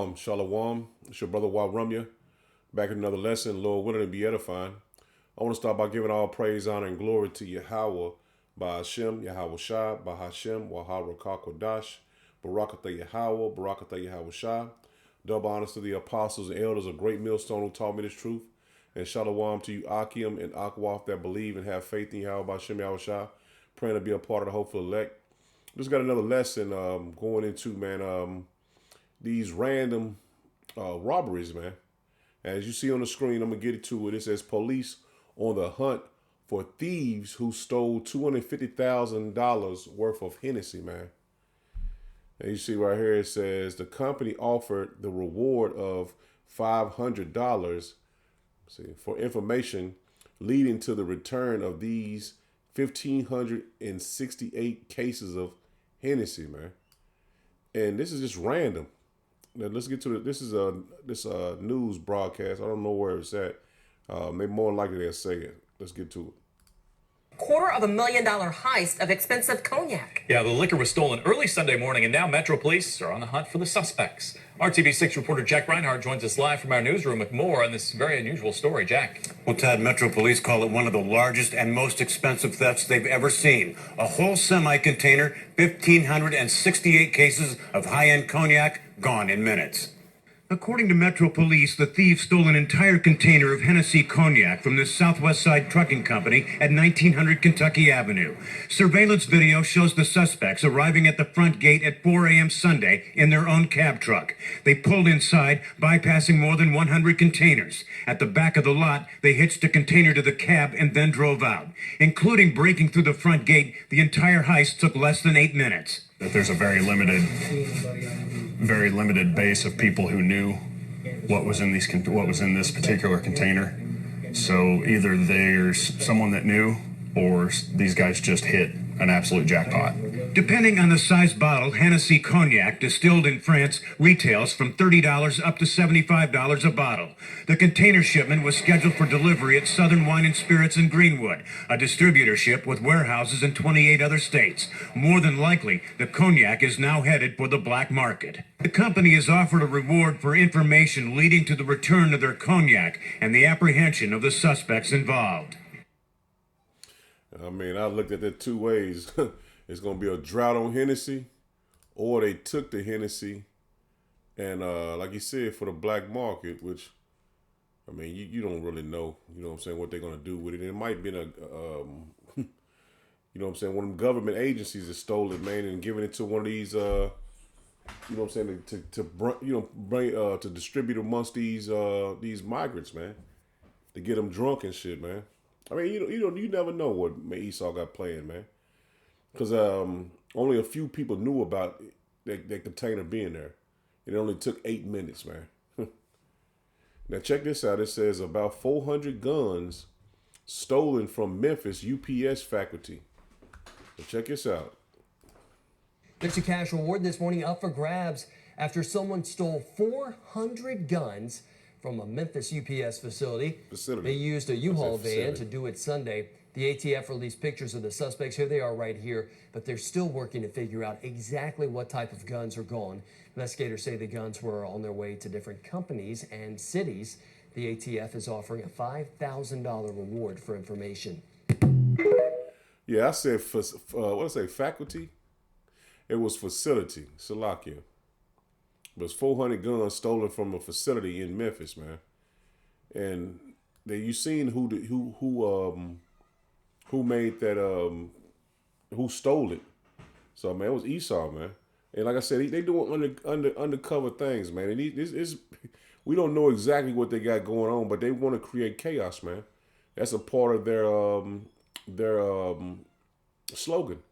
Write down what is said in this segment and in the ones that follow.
Shalom. It's your brother Wa Rumya. Back in another lesson, Lord willing to be edifying. I want to start by giving all praise, honor, and glory to Yahweh, by Hashem, Yahweh Shah, by Hashem, Wahara Kakodash, Barakatha Yahweh, Barakatha Yahweh Shah. Double honors to the apostles and elders of Great Millstone who taught me this truth. And shalom to you, Akim and Akwaf, that believe and have faith in Yahweh, by Hashem, Yahweh Shah. Praying to be a part of the hopeful elect. Just got another lesson going into, man, these random robberies, man. As you see on the screen, I'm going to get to it. It says police on the hunt for thieves who stole $250,000 worth of Hennessy, man. And you see right here, it says the company offered the reward of $500 for information leading to the return of these 1,568 cases of Hennessy, man. And this is just random. Now let's get to it. This is a news broadcast. I don't know where it's at. Maybe more likely they'll say it. Let's get to it. $250,000 heist of expensive cognac. Yeah, the liquor was stolen early Sunday morning, and now Metro Police are on the hunt for the suspects. RTV6 reporter Jack Reinhardt joins us live from our newsroom with more on this very unusual story. Jack. Well, Ted, Metro Police call it one of the largest and most expensive thefts they've ever seen. A whole semi-container, 1,568 cases of high-end cognac, gone in minutes. According to Metro Police, the thieves stole an entire container of Hennessy cognac from the Southwest Side Trucking Company at 1900 Kentucky Avenue. Surveillance video shows the suspects arriving at the front gate at 4 a.m. Sunday in their own cab truck. They pulled inside, bypassing more than 100 containers. At the back of the lot, they hitched a container to the cab and then drove out. Including breaking through the front gate, the entire heist took less than 8 minutes. That there's a very limited base of people who knew what was in this particular container. So either there's someone that knew, or these guys just hit an absolute jackpot. Depending on the size bottle, Hennessy cognac, distilled in France, retails from $30 up to $75 a bottle. The container shipment was scheduled for delivery at Southern Wine and Spirits in Greenwood, a distributorship with warehouses in 28 other states. More than likely, the cognac is now headed for the black market. The company has offered a reward for information leading to the return of their cognac and the apprehension of the suspects involved. I mean, I looked at it two ways. It's going to be a drought on Hennessy, or they took the Hennessy and, like you said, for the black market, which, I mean, you don't really know, you know what I'm saying, what they're going to do with it. And it might be you know what I'm saying, one of them government agencies that stole it, man, and giving it to one of these, you know what I'm saying, to distribute amongst these migrants, man, to get them drunk and shit, man. I mean, you never know what Esau got planned, man. Because only a few people knew about that container being there. It only took 8 minutes, man. Now, check this out. It says about 400 guns stolen from Memphis UPS faculty. So check this out. There's a cash reward this morning up for grabs after someone stole 400 guns from a Memphis UPS facility. They used a U-Haul van to do it Sunday. The ATF released pictures of the suspects. Here they are right here, but they're still working to figure out exactly what type of guns are gone. Investigators say the guns were on their way to different companies and cities. The ATF is offering a $5,000 reward for information. Yeah, I said, what did I say, faculty? It was facility, Salakia. But it's 400 guns stolen from a facility in Memphis, man. And you seen who made that, who stole it. So, man, it was Esau, man. And like I said, they doing undercover things, man. And we don't know exactly what they got going on, but they want to create chaos, man. That's a part of their slogan,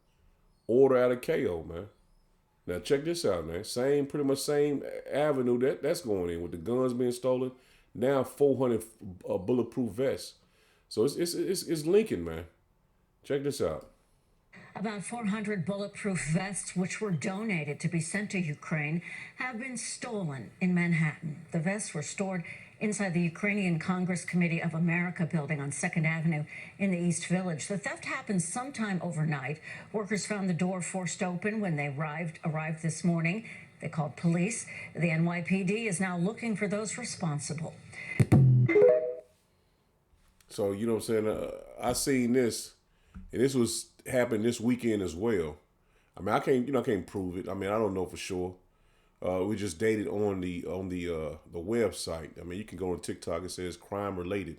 order out of chaos, man. Now check this out, man. Pretty much same avenue that's going in with the guns being stolen. Now 400 bulletproof vests. So it's linking, man. Check this out. About 400 bulletproof vests, which were donated to be sent to Ukraine, have been stolen in Manhattan. The vests were stored inside the Ukrainian Congress Committee of America building on 2nd Avenue in the East Village. The theft happened sometime overnight. Workers found the door forced open when they arrived this morning. They called police. The NYPD is now looking for those responsible. So, you know what I'm saying? I seen this, and this was happened this weekend as well. I mean, I can't prove it. I mean, I don't know for sure. We just dated on the website. I mean, you can go on TikTok. It says crime related.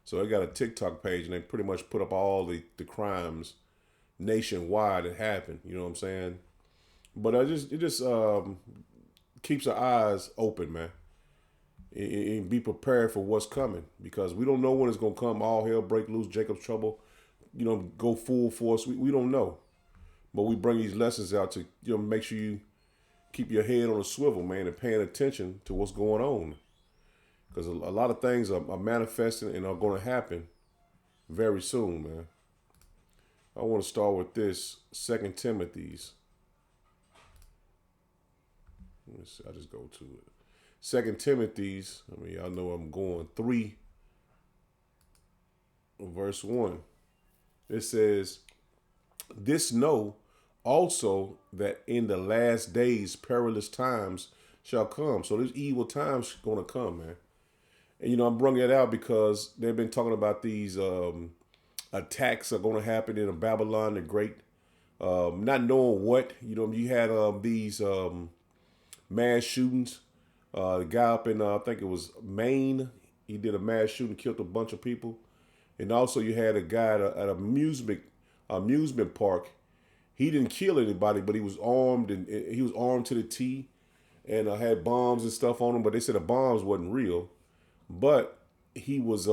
So they got a TikTok page, and they pretty much put up all the crimes nationwide that happened. You know what I'm saying? But it just keeps our eyes open, man, and be prepared for what's coming, because we don't know when it's gonna come. All hell break loose, Jacob's trouble, go full force. We don't know, but we bring these lessons out to make sure you keep your head on a swivel, man, and paying attention to what's going on, because a lot of things are manifesting and are going to happen very soon, man. I want to start with this 2 Timothy's. I'll just go to it. 2 Timothy's, I mean, y'all know I'm going 3, verse 1. It says, "This know also that in the last days perilous times shall come." So there's evil times going to come, man. And, I'm bringing it out because they've been talking about these attacks are going to happen in Babylon the Great. Not knowing what, you had these mass shootings. The guy up in, I think it was Maine, he did a mass shooting, killed a bunch of people. And also you had a guy at an amusement park. He didn't kill anybody, but he was armed, and he was armed to the T, and had bombs and stuff on him. But they said the bombs wasn't real, but he was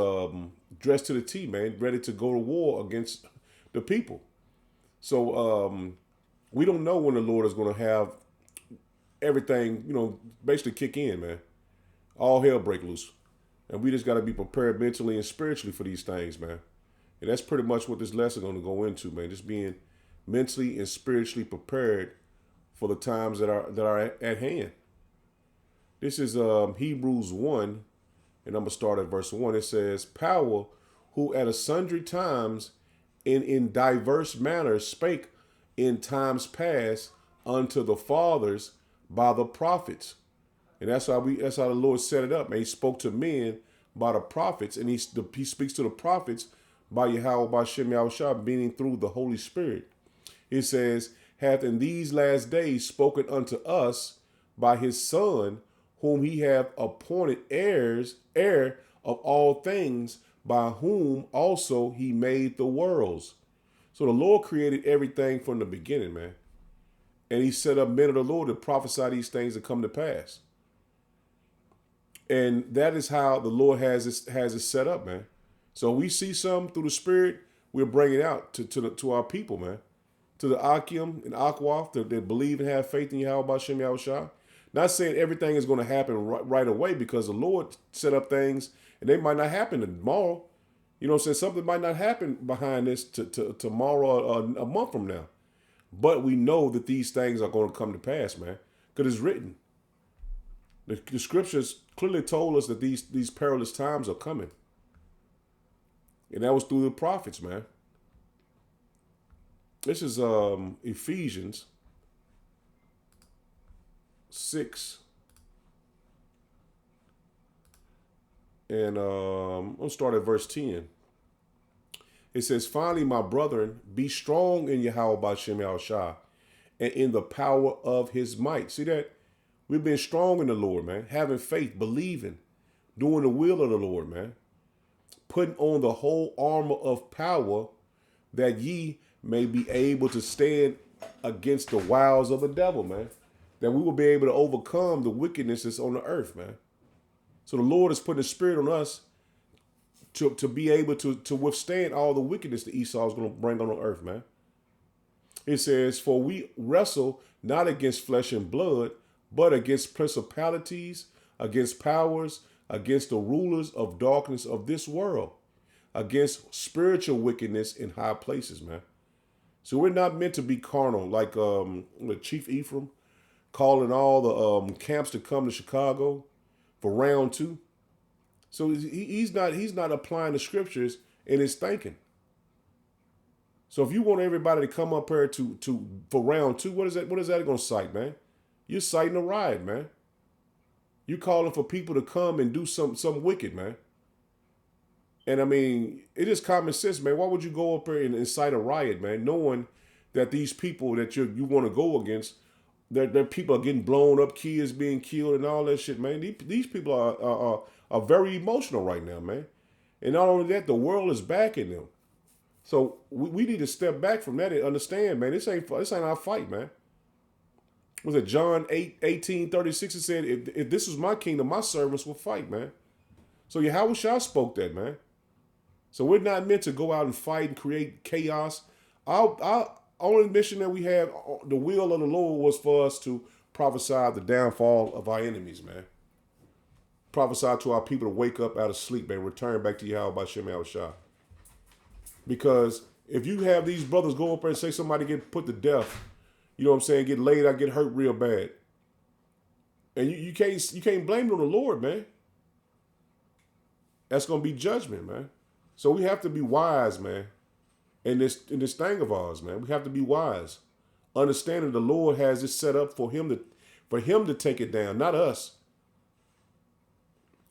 dressed to the T, man, ready to go to war against the people. So we don't know when the Lord is going to have everything, basically kick in, man. All hell break loose. And we just got to be prepared mentally and spiritually for these things, man. And that's pretty much what this lesson is going to go into, man. Just being mentally and spiritually prepared for the times that are at hand. This is Hebrews 1, and I'm going to start at verse 1. It says, "Power, who at a sundry times and in diverse manners spake in times past unto the fathers by the prophets." And that's how the Lord set it up, man. He spoke to men by the prophets, and he speaks to the prophets by Yahweh, by Shem Yahushua, meaning through the Holy Spirit. It says, "Hath in these last days spoken unto us by his Son, whom he hath appointed heir of all things, by whom also he made the worlds." So the Lord created everything from the beginning, man. And he set up men of the Lord to prophesy these things to come to pass. And that is how the Lord has it set up, man. So we see some through the Spirit, we'll bring it out to our people, man. To the Akim and Akwaf that believe and have faith in Yahweh Bashem Yahushua. Not saying everything is going to happen right away, because the Lord set up things and they might not happen tomorrow. Something might not happen behind this to tomorrow or a month from now. But we know that these things are going to come to pass, man, because it's written. The scriptures clearly told us that these perilous times are coming. And that was through the prophets, man. This is Ephesians 6. And I'll start at verse 10. It says, "Finally, my brethren, be strong in Yahweh Bashem Yahushua, and in the power of his might." See that? We've been strong in the Lord, man. Having faith, believing, doing the will of the Lord, man. Putting on the whole armor of power, that ye may be able to stand against the wiles of the devil, man. That we will be able to overcome the wickedness that's on the earth, man. So the Lord is putting the Spirit on us to be able to withstand all the wickedness that Esau is going to bring on the earth, man. It says, "For we wrestle not against flesh and blood, but against principalities, against powers, against the rulers of darkness of this world, against spiritual wickedness in high places," man. So we're not meant to be carnal, like the Chief Ephraim calling all the camps to come to Chicago for round 2. So he's not applying the scriptures in his thinking. So if you want everybody to come up here for round 2, what is that going to cite, man? You're inciting a riot, man. You calling for people to come and do some wicked, man. And I mean, it is common sense, man. Why would you go up there and incite a riot, man, knowing that these people that you want to go against, their people are getting blown up, kids being killed, and all that shit, man. These people are very emotional right now, man. And not only that, the world is backing them. So we need to step back from that and understand, man. This ain't our fight, man. Was it John 8:18-36? It said, if this was my kingdom, my servants will fight, man. So Yahweh Shah spoke that, man. So we're not meant to go out and fight and create chaos. Our only mission that we have, the will of the Lord, was for us to prophesy the downfall of our enemies, man. Prophesy to our people to wake up out of sleep and return back to Yahweh by Shem Shah. Because if you have these brothers go up there and say somebody get put to death, you know what I'm saying, get laid out, get hurt real bad, and you can't blame it on the Lord, man. That's gonna be judgment, man. So we have to be wise, man. In this thing of ours, man, we have to be wise, understanding the Lord has it set up for him to take it down, not us.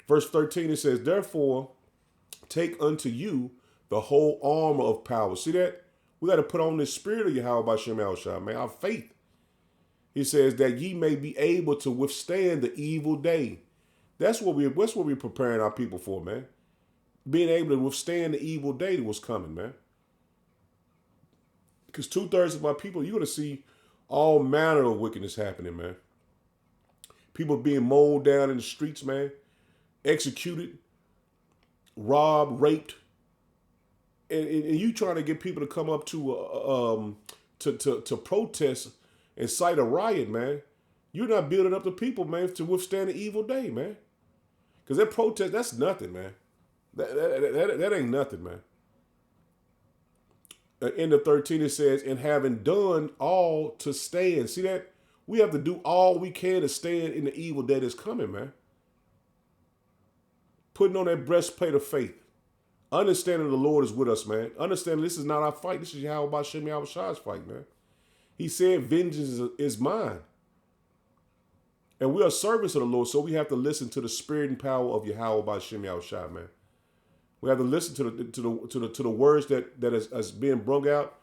Verse 13, it says, therefore, take unto you the whole armor of power. See that? We got to put on the spirit of Yahweh by Shem Shah, man, our faith. He says that ye may be able to withstand the evil day. That's what we're preparing our people for, man. Being able to withstand the evil day that was coming, man. Because 2/3 of our people, you're going to see all manner of wickedness happening, man. People being mowed down in the streets, man. Executed, robbed, raped. And you trying to get people to come up to protest and cite a riot, man. You're not building up the people, man, to withstand the evil day, man. Because that protest, that's nothing, man. That ain't nothing, man. In the 13, it says, and having done all to stand. See that? We have to do all we can to stand in the evil day that's coming, man. Putting on that breastplate of faith. Understanding the Lord is with us, man. Understanding this is not our fight. This is Yahweh Bashem Yahweh Shah's fight, man. He said, vengeance is mine. And we are servants of the Lord, so we have to listen to the spirit and power of Yahweh Bashem Yahweh Shah, man. We have to listen to the words that is being brung out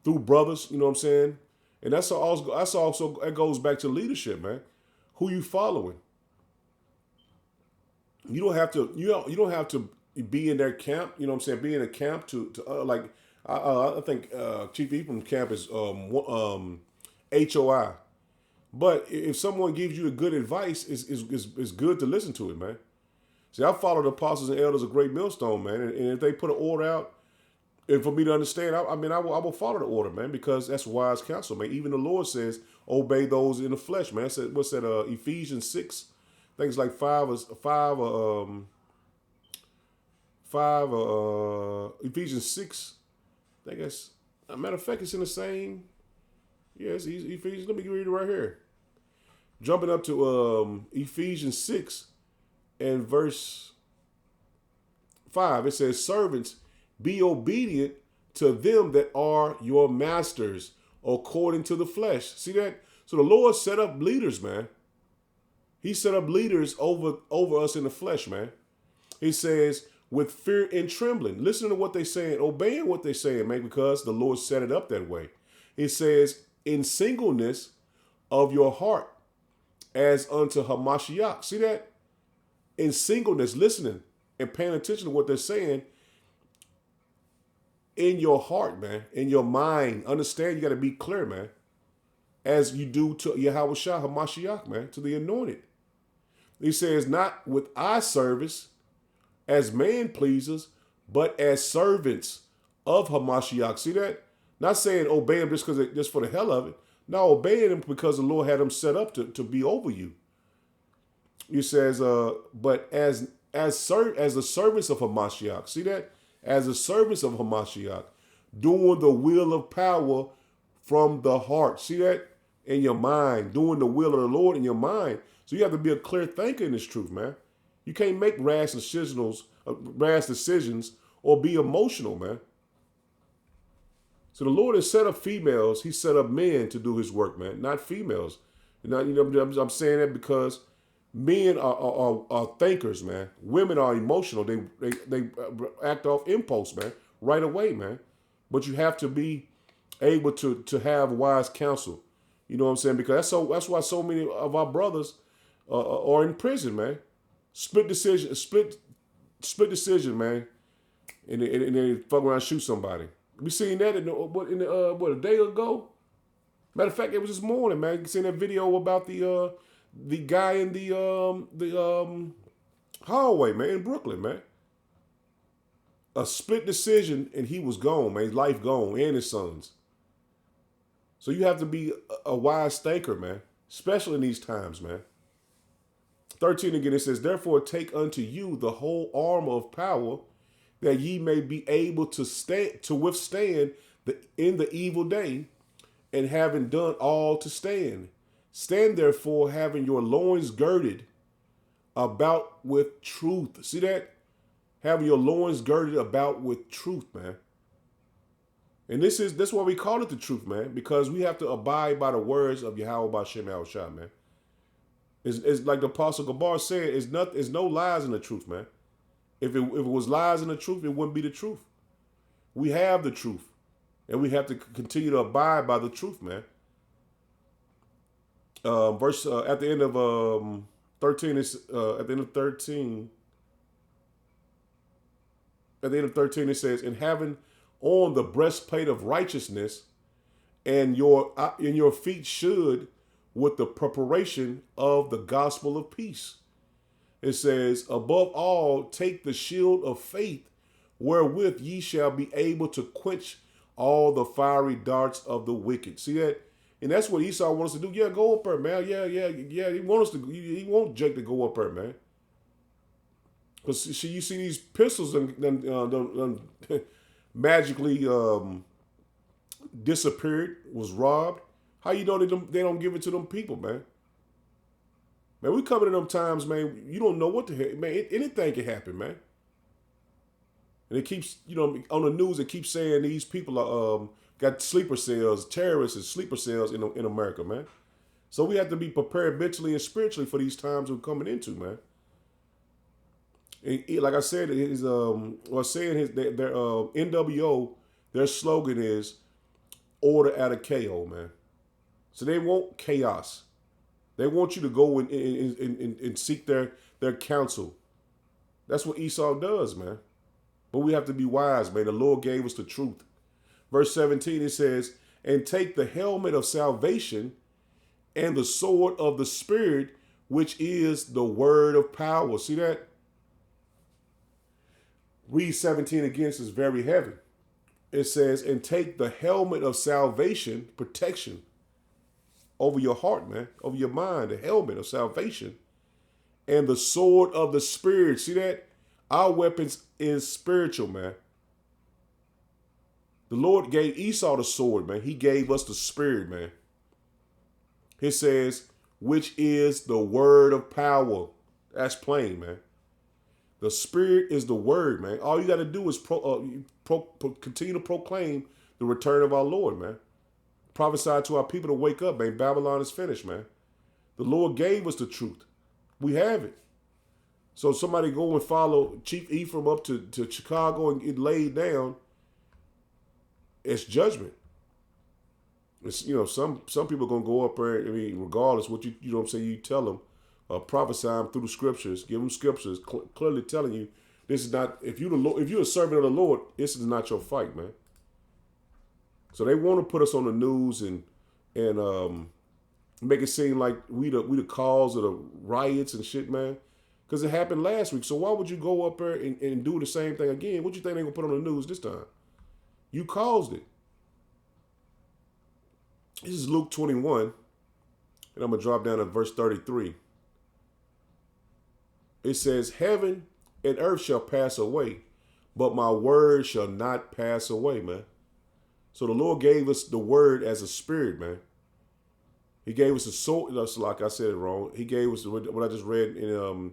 through brothers, you know what I'm saying? And that goes back to leadership, man. Who you following? You don't have to be in their camp, you know what I'm saying? Be in a camp I think Chief Ephraim's camp is HOI. But if someone gives you a good advice, it's good to listen to it, man. See, I follow the apostles and elders of Great Millstone, man. And if they put an order out, and for me to understand, I will follow the order, man, because that's wise counsel, man. Even the Lord says, obey those in the flesh, man. What's that? Ephesians 6, things like 5 Ephesians 6. I think that's, as a matter of fact, it's in the same. Yes, Ephesians. Let me read it right here. Jumping up to Ephesians 6 and verse 5, it says, servants, be obedient to them that are your masters according to the flesh. See that? So the Lord set up leaders, man. He set up leaders over us in the flesh, man. He says, with fear and trembling. Listen to what they're saying, obeying what they're saying, man, because the Lord set it up that way. He says, in singleness of your heart, as unto Hamashiach. See that? In singleness, listening and paying attention to what they're saying, in your heart, man, in your mind. Understand, you got to be clear, man, as you do to Yahweh Shah Hamashiach, man, to the anointed. He says, not with eye service as man pleasers, but as servants of Hamashiach. See that? Not saying obey him just for the hell of it. No, obeying him because the Lord had him set up to be over you. He says, but as the servants of Hamashiach. See that? As the servants of Hamashiach, doing the will of power from the heart. See that? In your mind, doing the will of the Lord in your mind. So you have to be a clear thinker in this truth, man. You can't make rash decisions or be emotional, man. So the Lord has set up females. He set up men to do his work, man, not females. I'm saying that because men are thinkers, man. Women are emotional. They act off impulse, man, right away, man. But you have to be able to have wise counsel. You know what I'm saying? Because that's why so many of our brothers are in prison, man. Split decision, man, and they fuck around and shoot somebody. We seen that a day ago. Matter of fact, it was this morning, man. You seen that video about the guy in the hallway, man, in Brooklyn, man. A split decision and he was gone, man. His life gone, and his sons. So you have to be a wise thinker, man, especially in these times, man. 13 again, it says, therefore take unto you the whole armor of power, that ye may be able to withstand in the evil day, and having done all to stand. Stand therefore, having your loins girded about with truth. See that? Having your loins girded about with truth, man. And that's why we call it the truth, man, because we have to abide by the words of Yahweh B'Shem Yahushua, man. It's like the Apostle Gabar said, it's no lies in the truth, man. If it was lies in the truth, it wouldn't be the truth. We have the truth, and we have to continue to abide by the truth, man. Verse at the end of 13 is at the end of 13. At the end of 13, it says, "And having on the breastplate of righteousness, and your feet should with the preparation of the gospel of peace." It says, "Above all, take the shield of faith, wherewith ye shall be able to quench all the fiery darts of the wicked." See that? And that's what Esau wants us to do. Yeah, go up there, man. Yeah. He wants us to. He wants Jake to go up there, man. Because you see these pistols and magically disappeared, was robbed. How you know they don't give it to them people, man? Man, we coming in them times, man. You don't know what the heck, man. Anything can happen, man. And it keeps, on the news, it keeps saying these people are got sleeper cells, terrorists and sleeper cells in America, man. So we have to be prepared mentally and spiritually for these times we're coming into, man. And like I said, their NWO, their slogan is order out of chaos, man. So they want chaos. They want you to go and seek their counsel. That's what Esau does, man. But we have to be wise, man. The Lord gave us the truth. Verse 17, it says, "And take the helmet of salvation and the sword of the Spirit, which is the word of power." See that? Read 17 again, it's very heavy. It says, "And take the helmet of salvation," protection over your heart, man, over your mind, the helmet of salvation, "and the sword of the Spirit." See that? Our weapons is spiritual, man. The Lord gave Esau the sword, man. He gave us the Spirit, man. It says, which is the word of power. That's plain, man. The Spirit is the word, man. All you got to do is continue to proclaim the return of our Lord, man. Prophesy to our people to wake up, man. Babylon is finished, man. The Lord gave us the truth. We have it. So somebody go and follow Chief Ephraim up to Chicago and get laid down. It's judgment. It's, some people going to go up there, regardless what you know what I'm saying, you tell them, prophesy them through the scriptures, give them scriptures clearly telling you this is not, if you're a servant of the Lord, this is not your fight, man. So they want to put us on the news and make it seem like we the cause of the riots and shit, man. Because it happened last week. So why would you go up there and do the same thing again? What do you think they're going to put on the news this time? You caused it. This is Luke 21. And I'm going to drop down to verse 33. It says, "Heaven and earth shall pass away, but my word shall not pass away," man. So the Lord gave us the word as a spirit, man. He gave us a sword. Like I said it wrong. He gave us what I just read in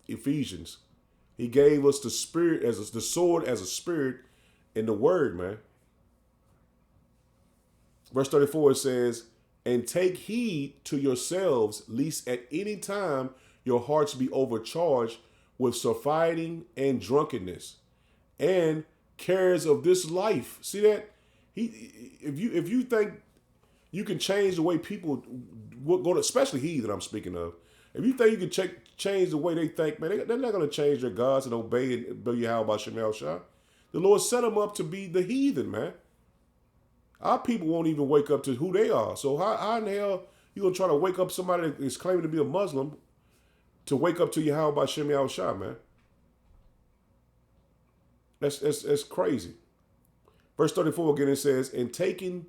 Ephesians. He gave us the spirit the sword as a spirit in the word, man. Verse 34, it says, And take heed to yourselves, lest at any time your hearts be overcharged with surfeiting and drunkenness and cares of this life. See that? If you think you can change the way people go to, especially heathen, I'm speaking of. If you think you can change the way they think, man, they're not going to change their gods and obey Yahweh Shemel Shah. The Lord set them up to be the heathen, man. Our people won't even wake up to who they are. So how in the hell you going to try to wake up somebody that is claiming to be a Muslim to wake up to Yahweh Shemel Shah, man? That's crazy. Verse 34 again, it says, and take heed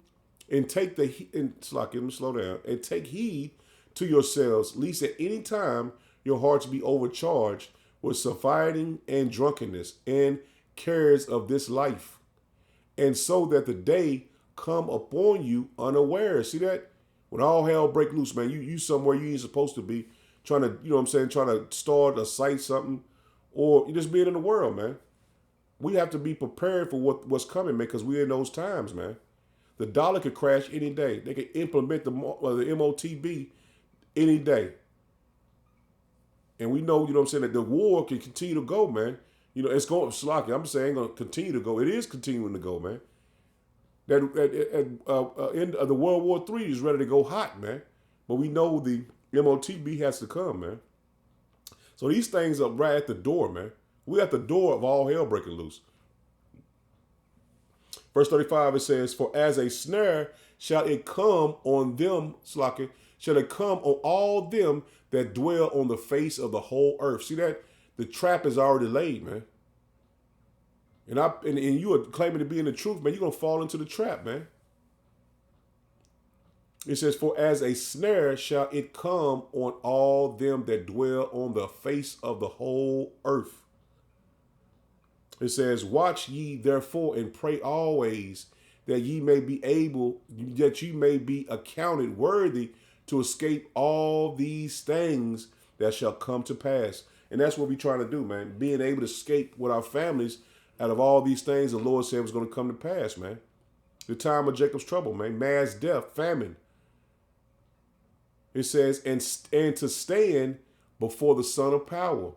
to yourselves, lest at any time your hearts be overcharged with surfeiting and drunkenness and cares of this life, and so that the day come upon you unaware. See that? When all hell break loose, man, you somewhere you ain't supposed to be, trying to, you know what I'm saying, trying to start or cite something, or you just being in the world, man. We have to be prepared for what's coming, man, because we're in those times, man. The dollar could crash any day. They could implement the MOTB any day. And we know, you know what I'm saying, that the war can continue to go, man. You know, it's going, slocky. I'm saying it's going to continue to go. It is continuing to go, man. That end of the World War III is ready to go hot, man. But we know the MOTB has to come, man. So these things are right at the door, man. We're at the door of all hell breaking loose. Verse 35, it says, for as a snare shall it come on them, Slaki, shall it come on all them that dwell on the face of the whole earth. See that? The trap is already laid, man. And you are claiming to be in the truth, man. You're going to fall into the trap, man. It says, for as a snare shall it come on all them that dwell on the face of the whole earth. It says, watch ye therefore and pray always that ye may be accounted worthy to escape all these things that shall come to pass. And that's what we're trying to do, man. Being able to escape with our families out of all these things the Lord said was going to come to pass, man. The time of Jacob's trouble, man. Mass death, famine. It says, and to stand before the Son of Power,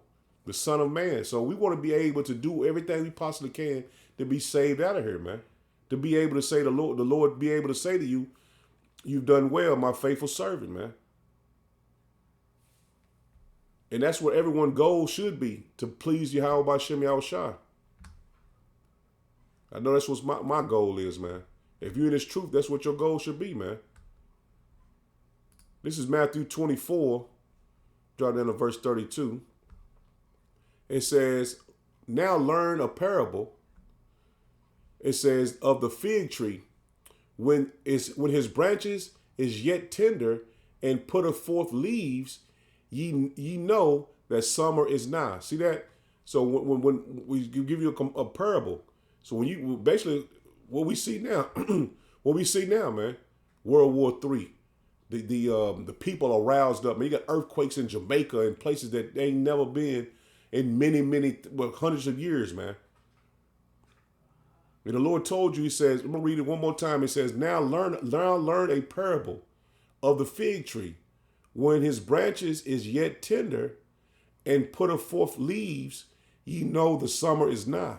the Son of Man. So we want to be able to do everything we possibly can to be saved out of here, man. To be able to say the Lord be able to say to you, you've done well, my faithful servant, man. And that's what everyone's goal should be, to please Yahweh by Shem Yahushua. I know that's what my goal is, man. If you're in this truth, that's what your goal should be, man. This is Matthew 24, drop down to verse 32. It says, now learn a parable. It says, of the fig tree, when his branches is yet tender and putteth forth leaves, ye know that summer is nigh. See that? So when we give you a parable, so when you basically what we see now, man, World War III, the people are roused up. Man, you got earthquakes in Jamaica and places that they ain't never been in many hundreds of years, man. And the Lord told you, he says, I'm gonna read it one more time. It says, now learn a parable of the fig tree. When his branches is yet tender and putteth forth leaves, ye know the summer is nigh.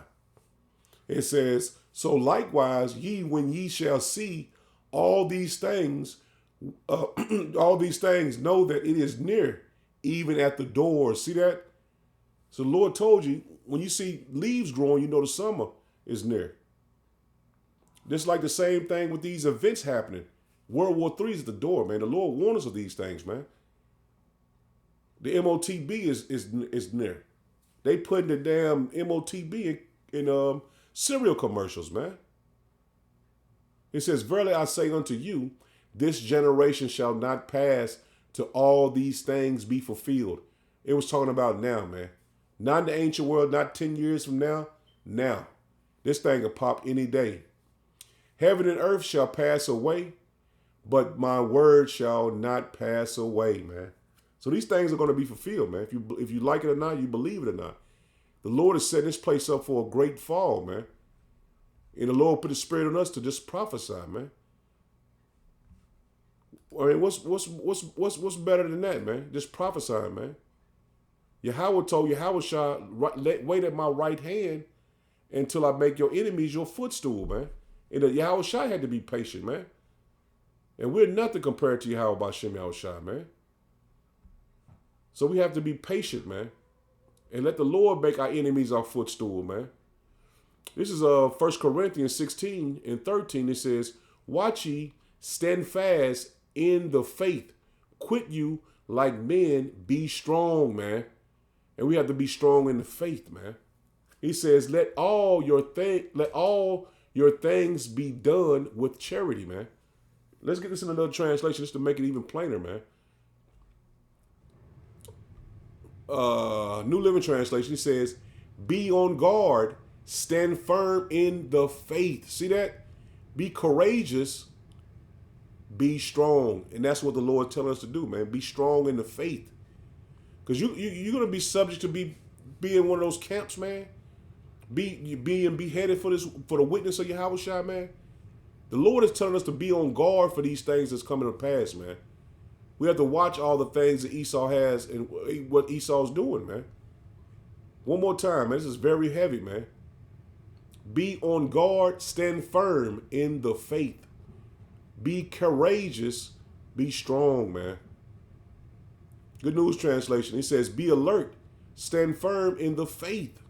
It says, so likewise ye, when ye shall see all these things, know that it is near, even at the door. See that? So the Lord told you, when you see leaves growing, you know the summer is near. Just like the same thing with these events happening. World War III is at the door, man. The Lord warned us of these things, man. The MOTB is near. They putting the damn MOTB in cereal commercials, man. It says, verily I say unto you, this generation shall not pass till all these things be fulfilled. It was talking about now, man. Not in the ancient world, not 10 years from now. Now. This thing will pop any day. Heaven and earth shall pass away, but my word shall not pass away, man. So these things are going to be fulfilled, man. If you like it or not, you believe it or not. The Lord is setting this place up for a great fall, man. And the Lord put the spirit on us to just prophesy, man. I mean, what's better than that, man? Just prophesying, man. Yahweh told Yahushua, wait at my right hand until I make your enemies your footstool, man. And Yahushua had to be patient, man. And we're nothing compared to Yahweh Bashem Yahushua, man. So we have to be patient, man. And let the Lord make our enemies our footstool, man. This is 1 Corinthians 16 and 13. It says, watch ye, stand fast in the faith. Quit you like men, be strong, man. And we have to be strong in the faith, man. He says, let all your things be done with charity, man. Let's get this in another translation just to make it even plainer, man. New Living Translation says, be on guard, stand firm in the faith. See that? Be courageous, be strong. And that's what the Lord telling us to do, man. Be strong in the faith. Because you're going to be subject to be in one of those camps, man. Being beheaded for the witness of Yahushua, man. The Lord is telling us to be on guard for these things that's coming to pass, man. We have to watch all the things that Esau has and what Esau's doing, man. One more time, man. This is very heavy, man. Be on guard, stand firm in the faith. Be courageous, be strong, man. Good News Translation. He says, be alert, stand firm in the faith.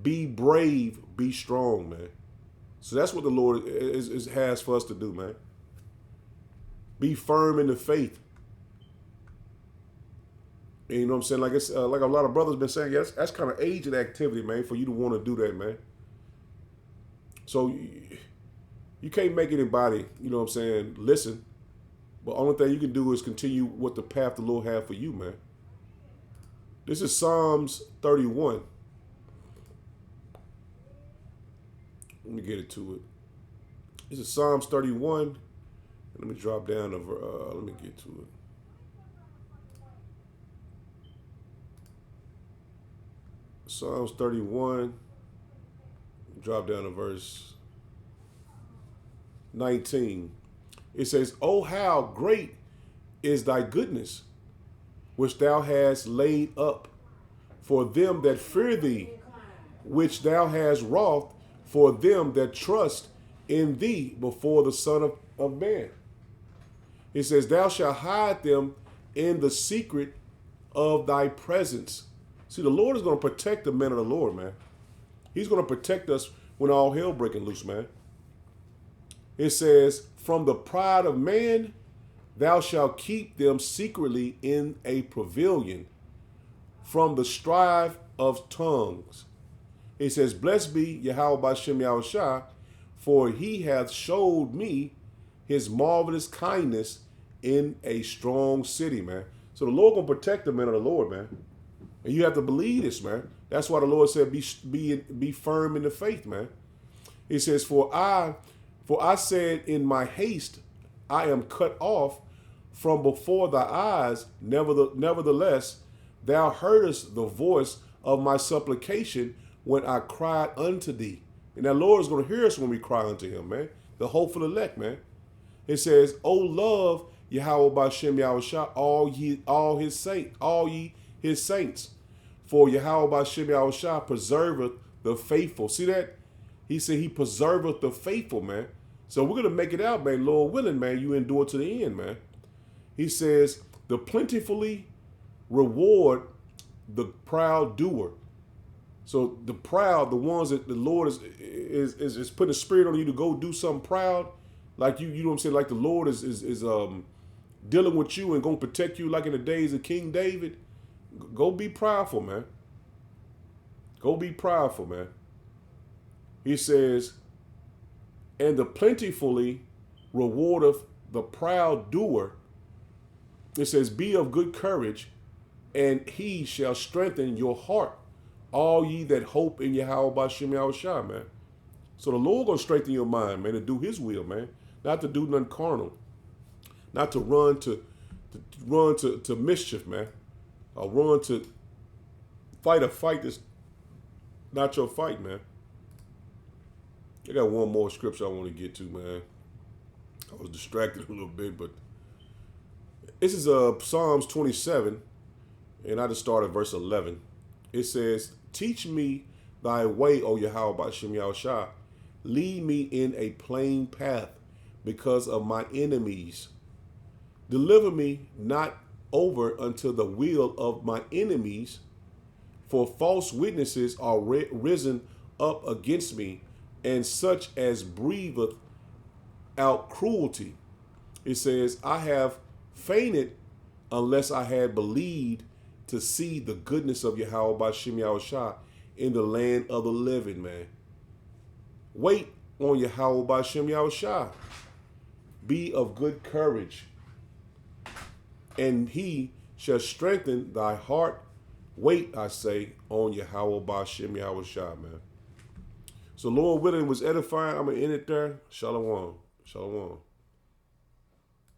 Be brave, be strong, man. So that's what the Lord has for us to do, man. Be firm in the faith. And you know what I'm saying? Like it's like a lot of brothers been saying, yes, that's kind of aged activity, man, for you to want to do that, man. So you can't make anybody, you know what I'm saying, listen. But only thing you can do is continue what the path the Lord had for you, man. This is Psalms 31. Let me get it to it. This is Psalms 31. Let me drop down let me get to it. Psalms 31. Drop down to verse 19. It says, oh, how great is thy goodness, which thou hast laid up for them that fear thee, which thou hast wrought for them that trust in thee before the Son of Man. It says, thou shalt hide them in the secret of thy presence. See, the Lord is going to protect the men of the Lord, man. He's going to protect us when all hell breaking loose, man. It says, from the pride of man, thou shalt keep them secretly in a pavilion, from the strife of tongues. It says, blessed be Yahweh Bashem Yahushua, for he hath showed me his marvelous kindness in a strong city, man. So the Lord gonna protect the men of the Lord, man. And you have to believe this, man. That's why the Lord said, be firm in the faith, man. He says, for I said in my haste, I am cut off from before thy eyes. Nevertheless, thou heardest the voice of my supplication when I cried unto thee. And that Lord is going to hear us when we cry unto him, man. The hopeful elect, man. It says, oh, love Yahweh Bashem Yahushua, all ye his saints. For Yahweh Bashem Yahushua preserveth the faithful. See that? He said he preserveth the faithful, man. So we're going to make it out, man. Lord willing, man, you endure to the end, man. He says, the plentifully reward the proud doer. So the proud, the ones that the Lord is putting a spirit on you to go do something proud, like you know what I'm saying? Like the Lord is dealing with you and going to protect you like in the days of King David. Go be proudful, man. Go be proudful, man. He says, and the plentifully rewardeth the proud doer. It says, be of good courage, and he shall strengthen your heart, all ye that hope in Yahweh Bashem Yahushua, man. So the Lord gonna strengthen your mind, man, to do his will, man. Not to do nothing carnal. Not to run to mischief, man. Or run to fight a fight that's not your fight, man. I got one more scripture I want to get to, man. I was distracted a little bit, but this is Psalms 27, and I just started verse 11. It says, "Teach me thy way, O Yahweh Ba'ashem Yahushua. Lead me in a plain path because of my enemies. Deliver me not over unto the will of my enemies, for false witnesses are risen up against me, and such as breatheth out cruelty." It says, "I have fainted unless I had believed to see the goodness of Yahweh Ba'ashem Yahushua in the land of the living," man. Wait on Yahweh Ba'ashem Yahushua. Be of good courage, and he shall strengthen thy heart. Wait, I say, on Yahweh Ba'ashem Yahushua, man. So Lord willing was edifying. I'm going to end it there. Shalom. Shalom.